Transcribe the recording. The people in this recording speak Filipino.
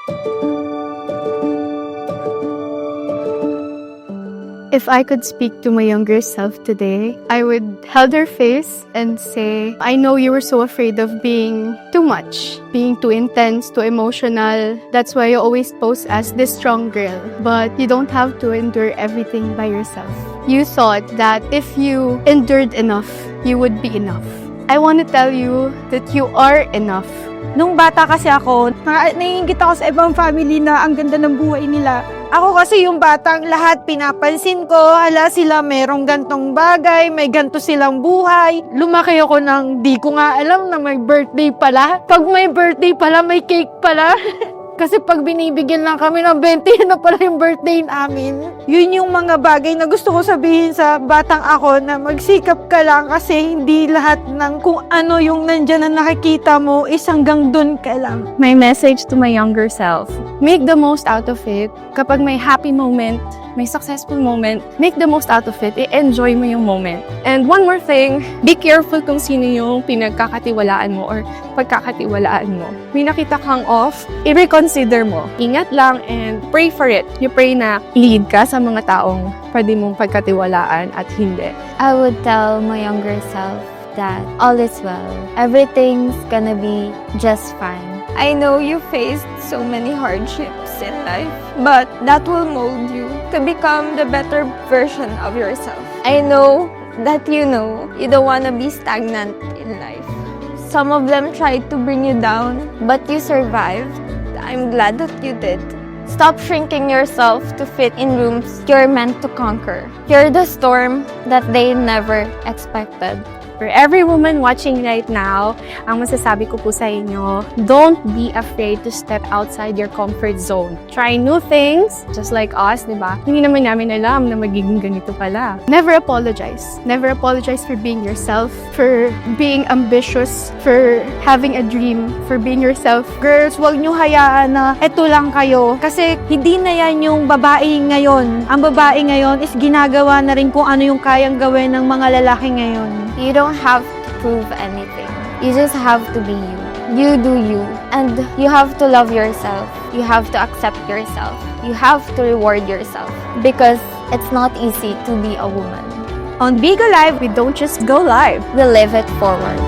If I could speak to my younger self today, I would hold her face and say, I know you were so afraid of being too much, being too intense, too emotional. That's why you always pose as this strong girl. But you don't have to endure everything by yourself. You thought that if you endured enough, you would be enough. I want to tell you that you are enough. Nung bata kasi ako, naiingit ako sa ibang family na ang ganda ng buhay nila. Ako kasi yung batang lahat pinapansin ko, hala sila merong gantong bagay, may ganto silang buhay. Lumaki ako nang di ko nga alam na may birthday pala. Pag may birthday pala, may cake pala. Kasi pag binibigyan lang kami ng 20, na pala yung birthday namin. Yun yung mga bagay na gusto ko sabihin sa batang ako na magsikap ka lang kasi hindi lahat ng kung ano yung nandyan na nakikita mo is hanggang dun ka lang. My message to my younger self, Make the most out of it. Kapag may happy moment, may successful moment, make the most out of it. I-enjoy mo yung moment. and one more thing, be careful kung sino yung pinagkakatiwalaan mo or pagkakatiwalaan mo. May nakita kang off, i-reconsider mo. Ingat lang and pray for it. You pray na lead ka sa mga taong pwede mong pagkatiwalaan at hindi. I would tell my younger self that all is well. Everything's gonna be just fine. I know you faced so many hardships in life, but that will mold you to become the better version of yourself. I know that you don't want to be stagnant in life. Some of them tried to bring you down, but you survived. I'm glad that you did. Stop shrinking yourself to fit in rooms you're meant to conquer. You're the storm that they never expected. For every woman watching right now, ang masasabi ko po sa inyo, don't be afraid to step outside your comfort zone. Try new things, just like us, di ba? Hindi naman namin alam na magiging ganito pala. Never apologize. Never apologize for being yourself, for being ambitious, for having a dream, for being yourself. Girls, huwag nyo hayaan na eto lang kayo. Kasi hindi na yan yung babae ngayon. Ang babae ngayon is ginagawa na rin kung ano yung kayang gawin ng mga lalaki ngayon. You don't have to prove anything. You just have to be you. You do you. And you have to love yourself. You have to accept yourself. You have to reward yourself. Because it's not easy to be a woman. On Bigo Live, we don't just go live. We live it forward.